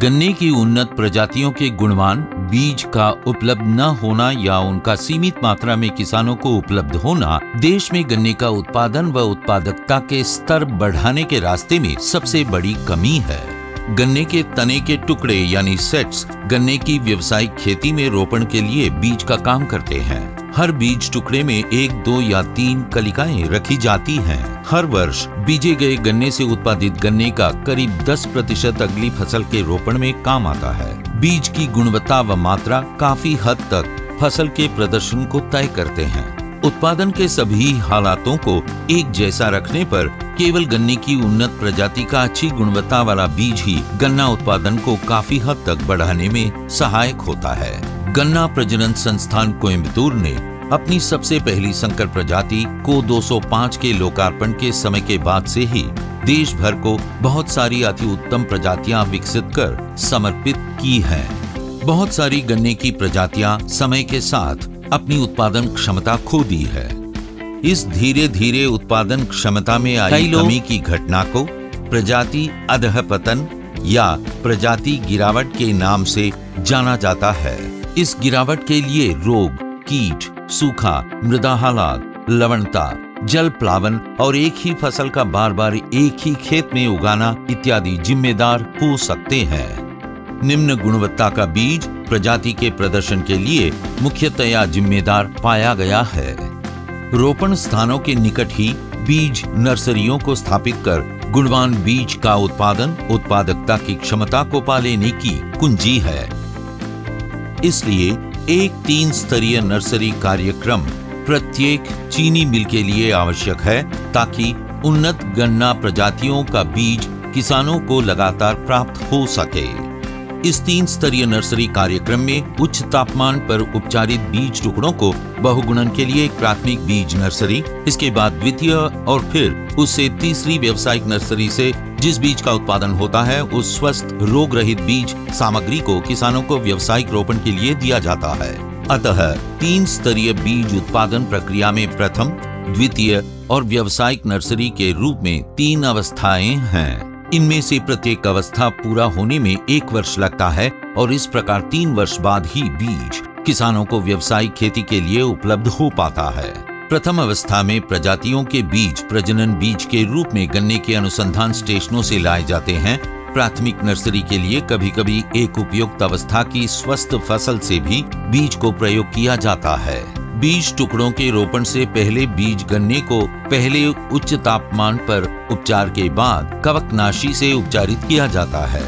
गन्ने की उन्नत प्रजातियों के गुणवान बीज का उपलब्ध न होना या उनका सीमित मात्रा में किसानों को उपलब्ध होना देश में गन्ने का उत्पादन व उत्पादकता के स्तर बढ़ाने के रास्ते में सबसे बड़ी कमी है। गन्ने के तने के टुकड़े यानी सेट्स गन्ने की व्यावसायिक खेती में रोपण के लिए बीज का काम करते हैं। हर बीज टुकड़े में 1, 2 या 3 कलिकाएं रखी जाती हैं। हर वर्ष बीजे गए गन्ने से उत्पादित गन्ने का करीब 10% अगली फसल के रोपण में काम आता है। बीज की गुणवत्ता व मात्रा काफी हद तक फसल के प्रदर्शन को तय करते हैं। उत्पादन के सभी हालातों को एक जैसा रखने पर केवल गन्ने की उन्नत प्रजाति का अच्छी गुणवत्ता वाला बीज ही गन्ना उत्पादन को काफी हद तक बढ़ाने में सहायक होता है। गन्ना प्रजनन संस्थान कोयम्बटूर ने अपनी सबसे पहली संकर प्रजाति को 205 के लोकार्पण के समय के बाद से ही देश भर को बहुत सारी अति उत्तम प्रजातियां विकसित कर समर्पित की हैं। बहुत सारी गन्ने की प्रजातियां समय के साथ अपनी उत्पादन क्षमता खो दी है। इस धीरे धीरे उत्पादन क्षमता में आई कमी की घटना को प्रजाति अधःपतन या प्रजाति गिरावट के नाम से जाना जाता है। इस गिरावट के लिए रोग, कीट, सूखा, मृदा हालात, लवणता, जल प्लावन और एक ही फसल का बार बार एक ही खेत में उगाना इत्यादि जिम्मेदार हो सकते हैं। निम्न गुणवत्ता का बीज प्रजाति के प्रदर्शन के लिए मुख्यतया जिम्मेदार पाया गया है। रोपण स्थानों के निकट ही बीज नर्सरियों को स्थापित कर गुणवान बीज का उत्पादन उत्पादकता की क्षमता को पा लेने की कुंजी है। इसलिए एक 3 स्तरीय नर्सरी कार्यक्रम प्रत्येक चीनी मिल के लिए आवश्यक है ताकि उन्नत गन्ना प्रजातियों का बीज किसानों को लगातार प्राप्त हो सके। इस 3 स्तरीय नर्सरी कार्यक्रम में उच्च तापमान पर उपचारित बीज टुकड़ों को बहुगुणन के लिए एक प्राथमिक बीज नर्सरी, इसके बाद द्वितीय और फिर उससे तीसरी व्यावसायिक नर्सरी से जिस बीज का उत्पादन होता है उस स्वस्थ रोग रहित बीज सामग्री को किसानों को व्यावसायिक रोपण के लिए दिया जाता है। अतः 3 स्तरीय बीज उत्पादन प्रक्रिया में प्रथम, द्वितीय और व्यावसायिक नर्सरी के रूप में 3 अवस्थाएं हैं। इनमें से प्रत्येक अवस्था पूरा होने में 1 वर्ष लगता है और इस प्रकार 3 वर्ष बाद ही बीज किसानों को व्यावसायिक खेती के लिए उपलब्ध हो पाता है। प्रथम अवस्था में प्रजातियों के बीज प्रजनन बीज के रूप में गन्ने के अनुसंधान स्टेशनों से लाए जाते हैं। प्राथमिक नर्सरी के लिए कभी कभी एक उपयुक्त अवस्था की स्वस्थ फसल से भी बीज को प्रयोग किया जाता है। बीज टुकड़ों के रोपण से पहले बीज गन्ने को पहले उच्च तापमान पर उपचार के बाद कवकनाशी से उपचारित किया जाता है।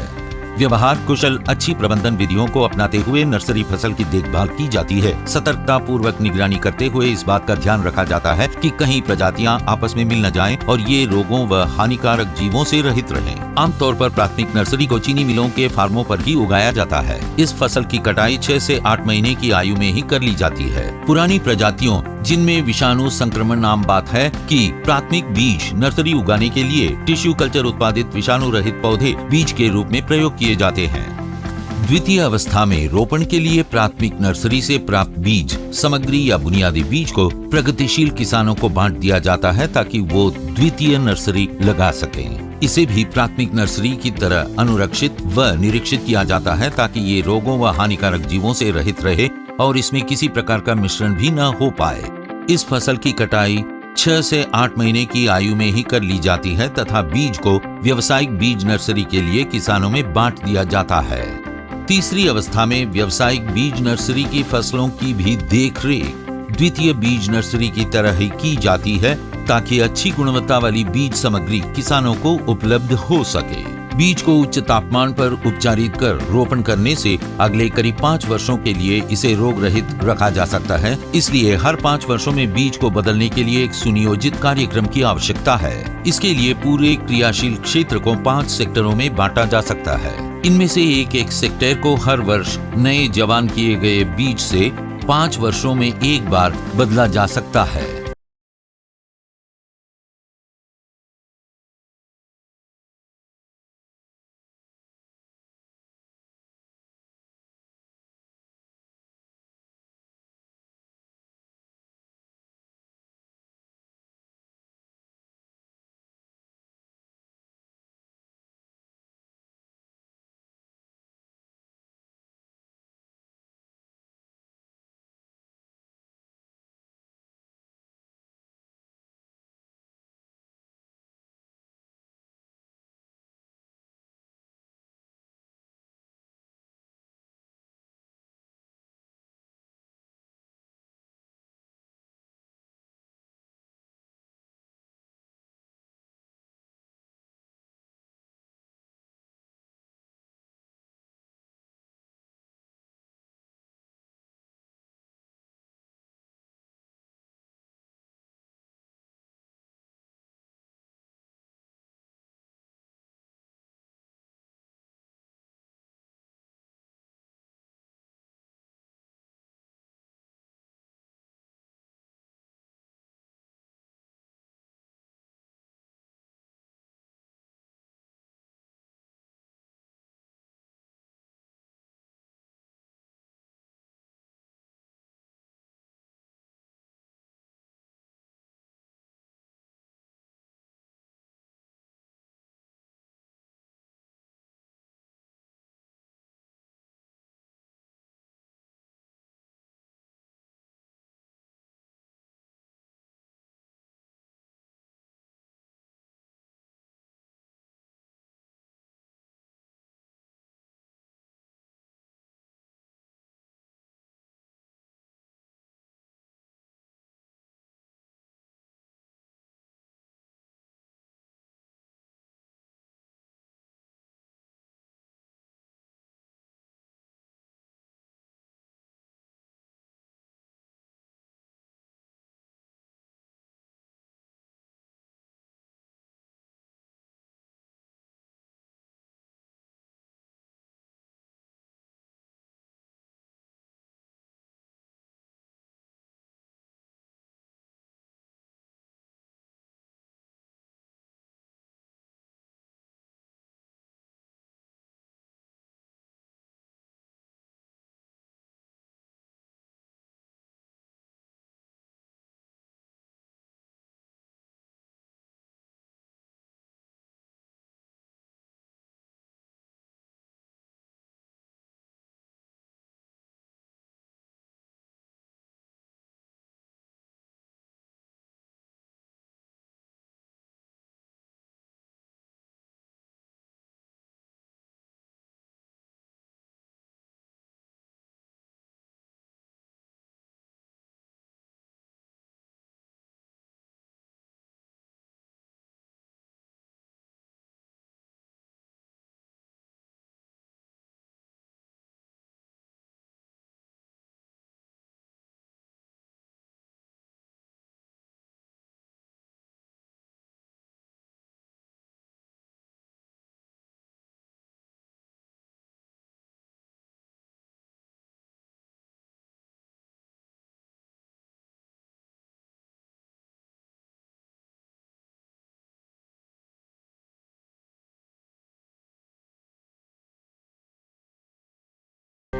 व्यवहार कुशल अच्छी प्रबंधन विधियों को अपनाते हुए नर्सरी फसल की देखभाल की जाती है। सतर्कता पूर्वक निगरानी करते हुए इस बात का ध्यान रखा जाता है कि कहीं प्रजातियां आपस में मिल न जाएं और ये रोगों व हानिकारक जीवों से रहित रहें। आमतौर पर प्राथमिक नर्सरी को चीनी मिलों के फार्मों पर ही उगाया जाता है। इस फसल की कटाई 6 से 8 महीने की आयु में ही कर ली जाती है। पुरानी प्रजातियों जिनमें विषाणु संक्रमण आम बात है कि प्राथमिक बीज नर्सरी उगाने के लिए टिश्यू कल्चर उत्पादित विषाणु रहित पौधे बीज के रूप में प्रयोग किए जाते हैं। द्वितीय अवस्था में रोपण के लिए प्राथमिक नर्सरी से प्राप्त बीज सामग्री या बुनियादी बीज को प्रगतिशील किसानों को बांट दिया जाता है ताकि वो द्वितीय नर्सरी लगा सकें। इसे भी प्राथमिक नर्सरी की तरह अनुरक्षित व निरीक्षित किया जाता है ताकि ये रोगों व हानिकारक जीवों से रहित रहे और इसमें किसी प्रकार का मिश्रण भी न हो पाए। इस फसल की कटाई 6 से 8 महीने की आयु में ही कर ली जाती है तथा बीज को व्यावसायिक बीज नर्सरी के लिए किसानों में बांट दिया जाता है। तीसरी अवस्था में व्यावसायिक बीज नर्सरी की फसलों की भी देखरेख द्वितीय बीज नर्सरी की तरह ही की जाती है ताकि अच्छी गुणवत्ता वाली बीज सामग्री किसानों को उपलब्ध हो सके। बीज को उच्च तापमान पर उपचारित कर रोपण करने से अगले करीब 5 वर्षों के लिए इसे रोग रहित रखा जा सकता है। इसलिए हर 5 वर्षों में बीज को बदलने के लिए एक सुनियोजित कार्यक्रम की आवश्यकता है। इसके लिए पूरे क्रियाशील क्षेत्र को 5 सेक्टरों में बांटा जा सकता है। इनमें से एक सेक्टर को हर वर्ष नए जवान किए गए बीज से 5 वर्षों में एक बार बदला जा सकता है।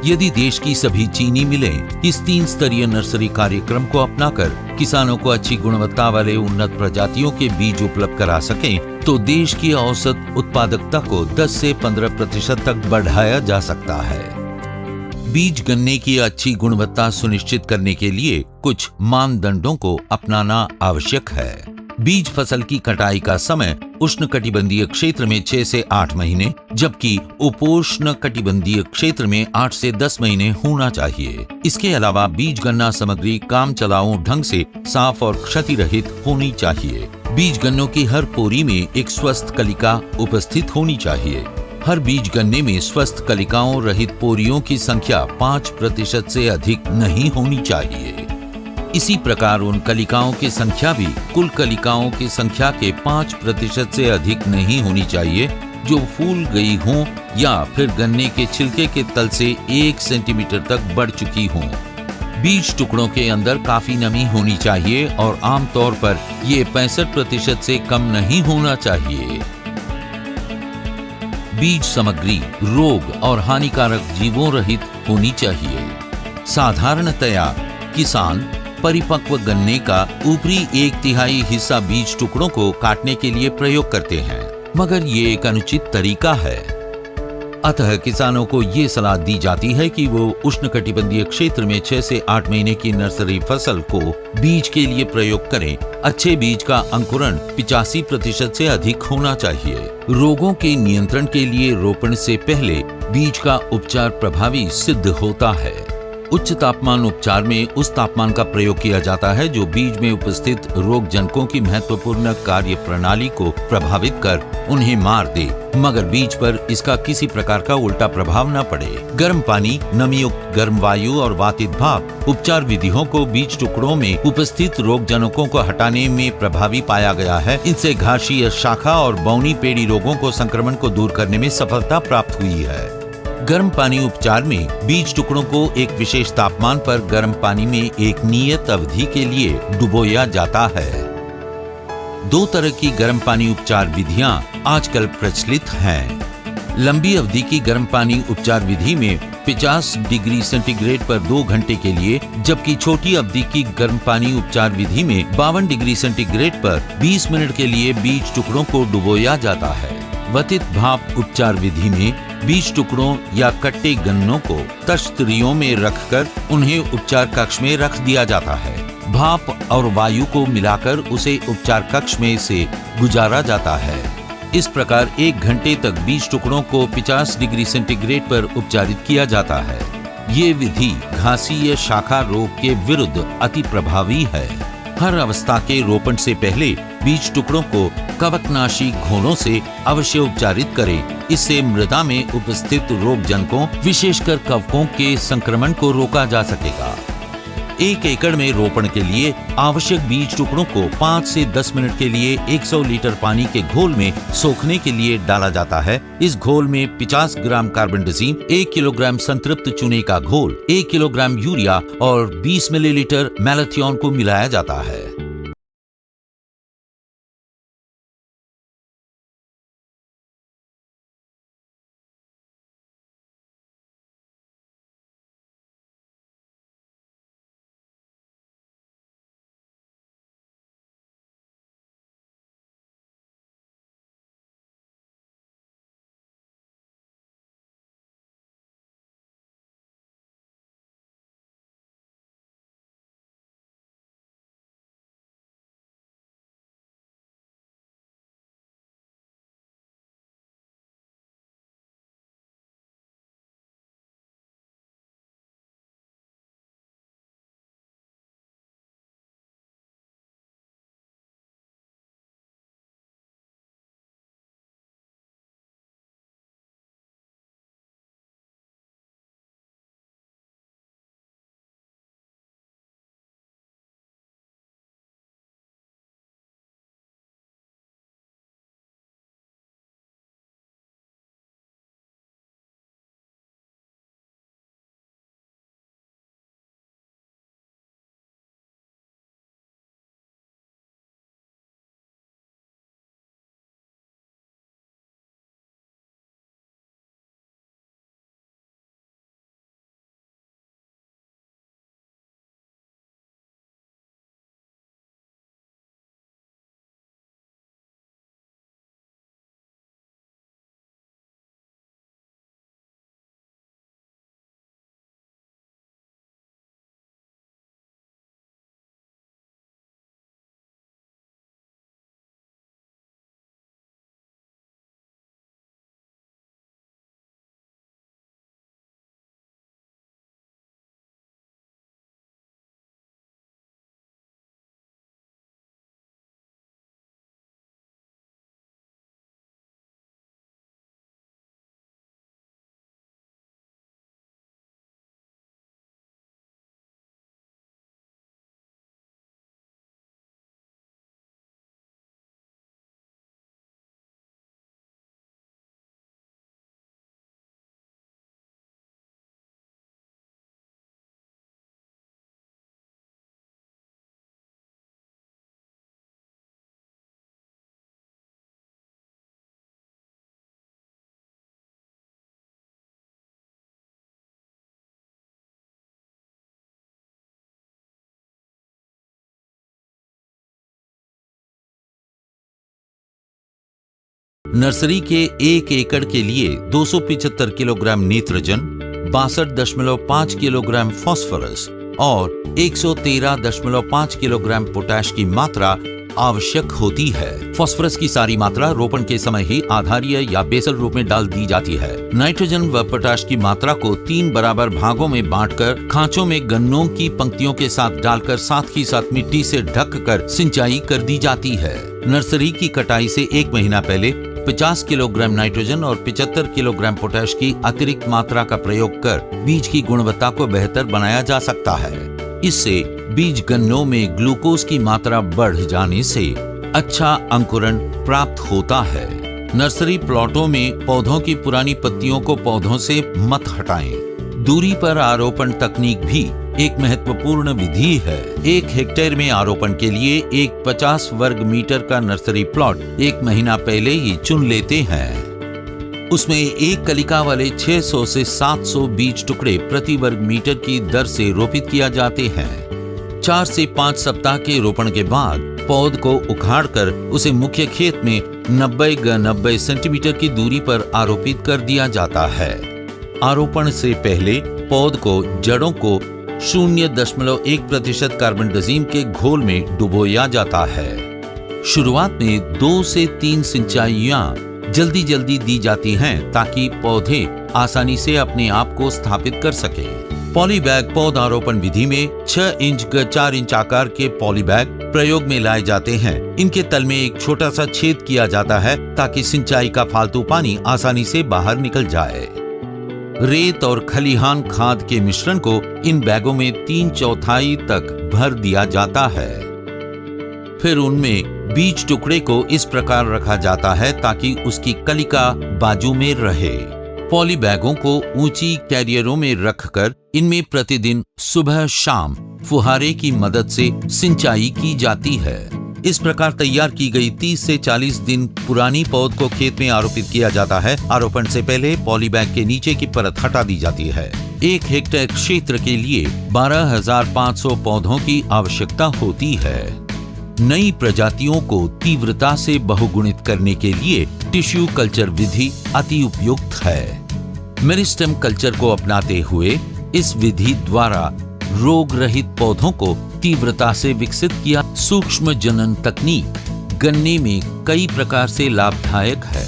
यदि देश की सभी चीनी मिलें इस 3 स्तरीय नर्सरी कार्यक्रम को अपनाकर किसानों को अच्छी गुणवत्ता वाले उन्नत प्रजातियों के बीज उपलब्ध करा सकें, तो देश की औसत उत्पादकता को 10 से 15% तक बढ़ाया जा सकता है। बीज गन्ने की अच्छी गुणवत्ता सुनिश्चित करने के लिए कुछ मानदंडों को अपनाना आवश्यक है। बीज फसल की कटाई का समय उष्णकटिबंधीय क्षेत्र में 6 से 8 महीने, जबकि उपोष्ण कटिबंधीय क्षेत्र में 8 से 10 महीने होना चाहिए। इसके अलावा बीज गन्ना सामग्री काम चलाऊ ढंग से साफ और क्षति रहित होनी चाहिए। बीज गन्नों की हर पोरी में एक स्वस्थ कलिका उपस्थित होनी चाहिए। हर बीज गन्ने में स्वस्थ कलिकाओं रहित पोरियों की संख्या 5% से अधिक नहीं होनी चाहिए। इसी प्रकार उन कलिकाओं की संख्या भी कुल कलिकाओं की संख्या के 5% से अधिक नहीं होनी चाहिए जो फूल गई हों या फिर गन्ने के छिलके के तल से 1 सेंटीमीटर तक बढ़ चुकी हों। बीज टुकड़ों के अंदर काफी नमी होनी चाहिए और आमतौर पर ये 65% से कम नहीं होना चाहिए। बीज सामग्री रोग और हानिकारक जीवों रहित होनी चाहिए। साधारणतया किसान परिपक्व गन्ने का ऊपरी 1/3 हिस्सा बीज टुकड़ों को काटने के लिए प्रयोग करते हैं, मगर ये एक अनुचित तरीका है। अतः किसानों को ये सलाह दी जाती है कि वो उष्णकटिबंधीय क्षेत्र में 6 से 8 महीने की नर्सरी फसल को बीज के लिए प्रयोग करें। अच्छे बीज का अंकुरण 85% से अधिक होना चाहिए। रोगों के नियंत्रण के लिए रोपण से पहले बीज का उपचार प्रभावी सिद्ध होता है। उच्च तापमान उपचार में उस तापमान का प्रयोग किया जाता है जो बीज में उपस्थित रोग जनकों की महत्वपूर्ण कार्य प्रणाली को प्रभावित कर उन्हें मार दे, मगर बीज पर इसका किसी प्रकार का उल्टा प्रभाव न पड़े। गर्म पानी, नमीयुक्त गर्म वायु और वातित भाप उपचार विधियों को बीज टुकड़ों में उपस्थित रोग जनकों को हटाने में प्रभावी पाया गया है। इनसे घासीय शाखा और बौनी पेड़ी रोगों को संक्रमण को दूर करने में सफलता प्राप्त हुई है। गर्म पानी उपचार में बीज टुकड़ों को एक विशेष तापमान पर गर्म पानी में एक नियत अवधि के लिए डुबोया जाता है। 2 तरह की गर्म पानी उपचार विधियां आजकल प्रचलित हैं। लंबी अवधि की गर्म पानी उपचार विधि में 50 डिग्री सेंटीग्रेड पर 2 घंटे के लिए, जबकि छोटी अवधि की गर्म पानी उपचार विधि में 52 डिग्री सेंटीग्रेड पर 20 मिनट के लिए बीज टुकड़ों को डुबोया जाता है। वातित भाप उपचार विधि में बीज टुकड़ों या कट्टे गन्नों को तश्तरियों में रखकर उन्हें उपचार कक्ष में रख दिया जाता है। भाप और वायु को मिलाकर उसे उपचार कक्ष में से गुजारा जाता है। इस प्रकार 1 घंटे तक बीज टुकड़ों को 50 डिग्री सेंटीग्रेड पर उपचारित किया जाता है। ये विधि घासीय शाखा रोग के विरुद्ध अति प्रभावी है। हर अवस्था के रोपण से पहले बीज टुकड़ों को कवकनाशी घोलों से अवश्य उपचारित करें। इससे मृदा में उपस्थित रोग जनकों, विशेषकर कवकों के संक्रमण को रोका जा सकेगा। 1 एकड़ में रोपण के लिए आवश्यक बीज टुकड़ों को 5 से 10 मिनट के लिए 100 लीटर पानी के घोल में सोखने के लिए डाला जाता है। इस घोल में 50 ग्राम कार्बनडाजिम, 1 किलोग्राम संतृप्त चूने का घोल, 1 किलोग्राम यूरिया और 20 मिलीलीटर मैलाथियन को मिलाया जाता है। नर्सरी के 1 एकड़ के लिए 275 किलोग्राम नेत्रजन, 62.5 किलोग्राम फास्फोरस और 113.5 किलोग्राम पोटैश की मात्रा आवश्यक होती है। फास्फोरस की सारी मात्रा रोपण के समय ही आधारीय या बेसल रूप में डाल दी जाती है। नाइट्रोजन व पोटैश की मात्रा को 3 बराबर भागों में बांटकर खांचों में गन्नों की पंक्तियों के साथ डालकर साथ ही साथ मिट्टी से ढककर सिंचाई कर दी जाती है। नर्सरी की कटाई से 1 महीना पहले 50 किलोग्राम नाइट्रोजन और 75 किलोग्राम पोटैश की अतिरिक्त मात्रा का प्रयोग कर बीज की गुणवत्ता को बेहतर बनाया जा सकता है। इससे बीज गन्नों में ग्लूकोज की मात्रा बढ़ जाने से अच्छा अंकुरण प्राप्त होता है। नर्सरी प्लॉटों में पौधों की पुरानी पत्तियों को पौधों से मत हटाएं। दूरी पर आरोपण तकनीक भी एक महत्वपूर्ण विधि है। 1 हेक्टेयर में आरोपण के लिए एक 50 वर्ग मीटर का नर्सरी प्लॉट 1 महीना पहले ही चुन लेते हैं। उसमें एक कलिका वाले 600 से 700 बीज टुकड़े प्रति वर्ग मीटर की दर से रोपित किया जाते हैं। 4 से 5 सप्ताह के रोपण के बाद पौध को उखाड़कर उसे मुख्य खेत में 90 x 90 सेंटीमीटर की दूरी पर आरोपित कर दिया जाता है। आरोपण से पहले पौध को जड़ों को 0.1% कार्बनडाजिम के घोल में डुबोया जाता है। शुरुआत में 2 से 3 सिंचाइयां जल्दी जल्दी दी जाती हैं ताकि पौधे आसानी से अपने आप को स्थापित कर सके। पॉलीबैग पौधारोपण विधि में 6 इंच x 4 इंच आकार के पॉलीबैग प्रयोग में लाए जाते हैं। इनके तल में एक छोटा सा छेद किया जाता है ताकि सिंचाई का फालतू पानी आसानी से बाहर निकल जाए। रेत और खलिहान खाद के मिश्रण को इन बैगों में 3/4 तक भर दिया जाता है। फिर उनमें बीज टुकड़े को इस प्रकार रखा जाता है ताकि उसकी कलिका बाजू में रहे। पॉली बैगों को ऊंची कैरियरों में रखकर इनमें प्रतिदिन सुबह शाम फुहारे की मदद से सिंचाई की जाती है। इस प्रकार तैयार की गई 30 से 40 दिन पुरानी पौध को खेत में आरोपित किया जाता है। आरोपण से पहले पॉलीबैग के नीचे की परत हटा दी जाती है। 1 हेक्टेयर क्षेत्र के लिए 12,500 पौधों की आवश्यकता होती है। नई प्रजातियों को तीव्रता से बहुगुणित करने के लिए टिश्यू कल्चर विधि अति उपयुक्त है। मेरिस्टेम कल्चर को अपनाते हुए इस विधि द्वारा रोग रहित पौधों को तीव्रता से विकसित किया। सूक्ष्म जनन तकनीक गन्ने में कई प्रकार से लाभदायक है।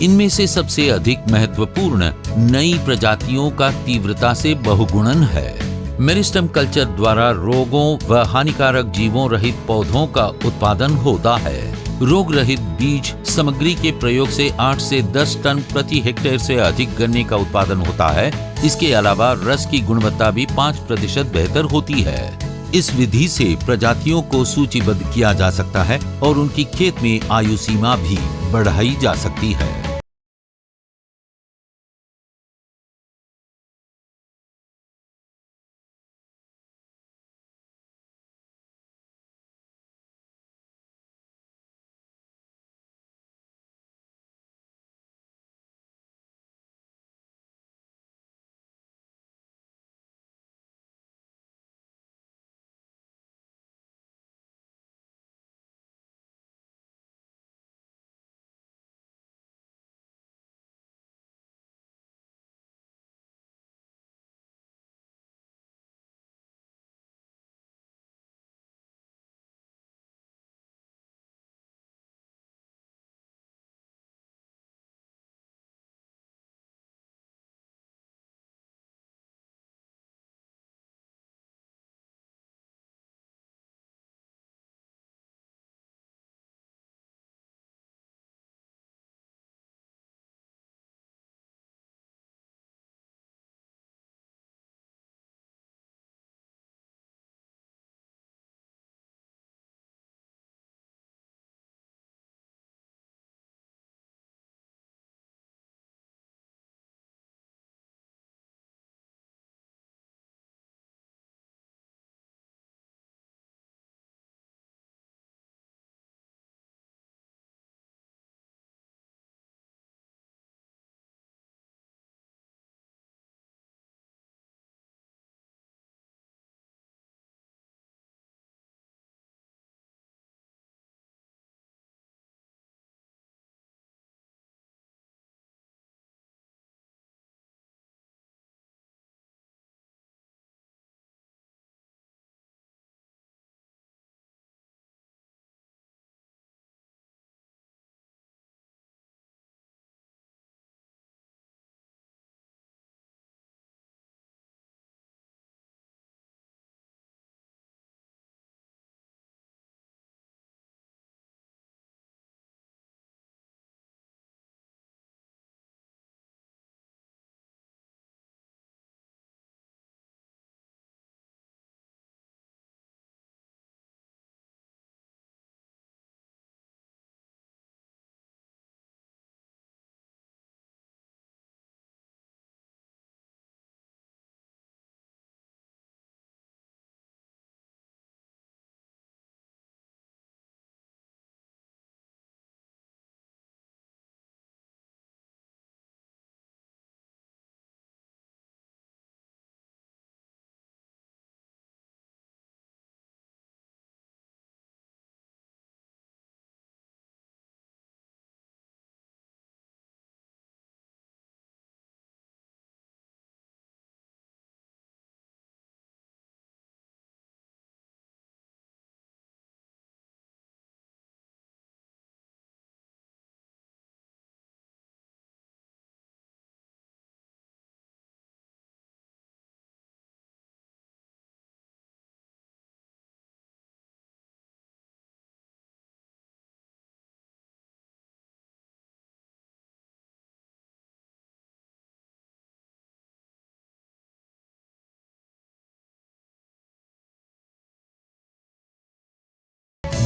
इनमें से सबसे अधिक महत्वपूर्ण नई प्रजातियों का तीव्रता से बहुगुणन है। मेरिस्टेम कल्चर द्वारा रोगों व हानिकारक जीवों रहित पौधों का उत्पादन होता है। रोग रहित बीज सामग्री के प्रयोग से 8 से 10 टन प्रति हेक्टेयर से अधिक गन्ने का उत्पादन होता है। इसके अलावा रस की गुणवत्ता भी 5% बेहतर होती है। इस विधि से प्रजातियों को सूचीबद्ध किया जा सकता है और उनकी खेत में आयु सीमा भी बढ़ाई जा सकती है।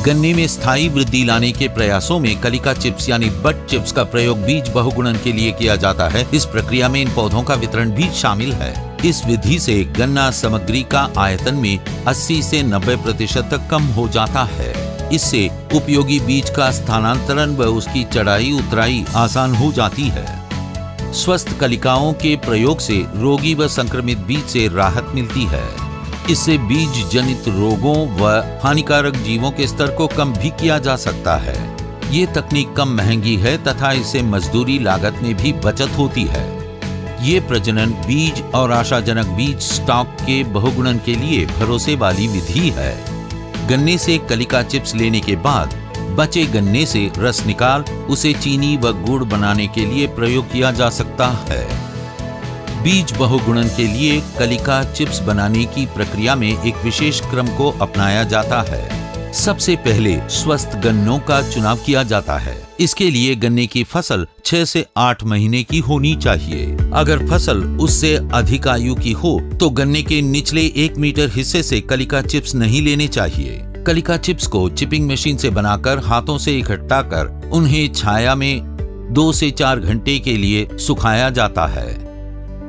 गन्ने में स्थायी वृद्धि लाने के प्रयासों में कलिका चिप्स यानी बड चिप्स का प्रयोग बीज बहुगुणन के लिए किया जाता है। इस प्रक्रिया में इन पौधों का वितरण भी शामिल है। इस विधि से गन्ना सामग्री का आयतन में 80 से 90% तक कम हो जाता है। इससे उपयोगी बीज का स्थानांतरण व उसकी चढ़ाई उतराई आसान हो जाती है। स्वस्थ कलिकाओं के प्रयोग से रोगी व संक्रमित बीज से राहत मिलती है। इससे बीज जनित रोगों व हानिकारक जीवों के स्तर को कम भी किया जा सकता है। ये तकनीक कम महंगी है तथा इससे मजदूरी लागत में भी बचत होती है। ये प्रजनन बीज और आशाजनक बीज स्टॉक के बहुगुणन के लिए भरोसे वाली विधि है। गन्ने से कलिका चिप्स लेने के बाद बचे गन्ने से रस निकाल उसे चीनी व गुड़ बनाने के लिए प्रयोग किया जा सकता है। बीज बहुगुणन के लिए कलिका चिप्स बनाने की प्रक्रिया में एक विशेष क्रम को अपनाया जाता है। सबसे पहले स्वस्थ गन्नों का चुनाव किया जाता है। इसके लिए गन्ने की फसल 6 से 8 महीने की होनी चाहिए। अगर फसल उससे अधिक आयु की हो तो गन्ने के निचले 1 मीटर हिस्से से कलिका चिप्स नहीं लेने चाहिए। कलिका चिप्स को चिपिंग मशीन से बनाकर हाथों से इकट्ठा कर उन्हें छाया में 2 से 4 घंटे के लिए सुखाया जाता है।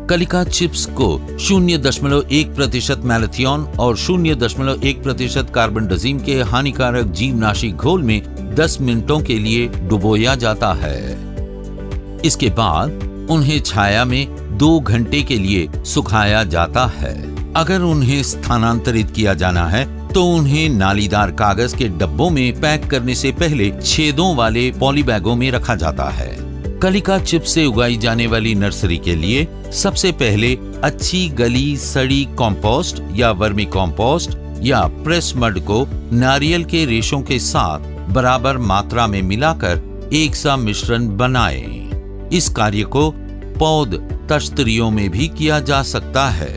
कलिका चिप्स को 0.1% मैलाथियन और 0.1% कार्बनडाजिम के हानिकारक जीवनाशी घोल में 10 मिनटों के लिए डुबोया जाता है। इसके बाद उन्हें छाया में 2 घंटे के लिए सुखाया जाता है। अगर उन्हें स्थानांतरित किया जाना है तो उन्हें नालीदार कागज के डब्बों में पैक करने से पहले छेदों वाले पॉलीबैगों में रखा जाता है। कलिका चिप्स से उगाई जाने वाली नर्सरी के लिए सबसे पहले अच्छी गली सड़ी कॉम्पोस्ट या वर्मी कॉम्पोस्ट या प्रेस मड को नारियल के रेशों के साथ बराबर मात्रा में मिलाकर एक सा मिश्रण बनाएं। इस कार्य को पौध तश्तरियों में भी किया जा सकता है।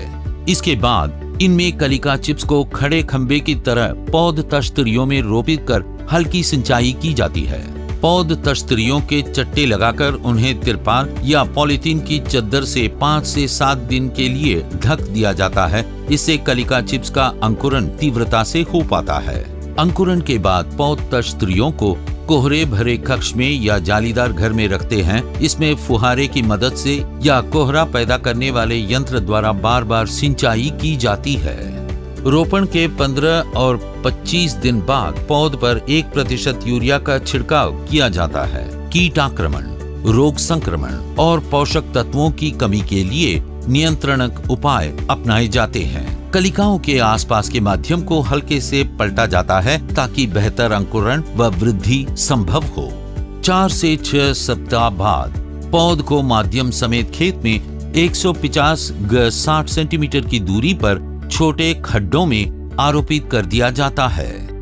इसके बाद इनमें कलिका चिप्स को खड़े खंबे की तरह पौध तश्तरियों में रोपित कर हल्की सिंचाई की जाती है। पौध तश्तरियों के चट्टे लगाकर उन्हें तिरपाल या पॉलीथीन की चद्दर से 5 से 7 दिन के लिए ढक दिया जाता है। इससे कलिका चिप्स का अंकुरण तीव्रता से हो पाता है। अंकुरण के बाद पौध तश्तरियों को कोहरे भरे कक्ष में या जालीदार घर में रखते हैं। इसमें फुहारे की मदद से या कोहरा पैदा करने वाले यंत्र द्वारा बार बार सिंचाई की जाती है। रोपण के 15 और 25 दिन बाद पौध पर 1% यूरिया का छिड़काव किया जाता है। कीट आक्रमण, रोग संक्रमण और पोषक तत्वों की कमी के लिए नियंत्रणक उपाय अपनाए जाते हैं। कलिकाओं के आसपास के माध्यम को हल्के से पलटा जाता है ताकि बेहतर अंकुरण व वृद्धि संभव हो। 4 से 6 सप्ताह बाद पौध को माध्यम समेत खेत में 150 × 60 सेंटीमीटर की दूरी पर छोटे खड्डों में आरोपित कर दिया जाता है।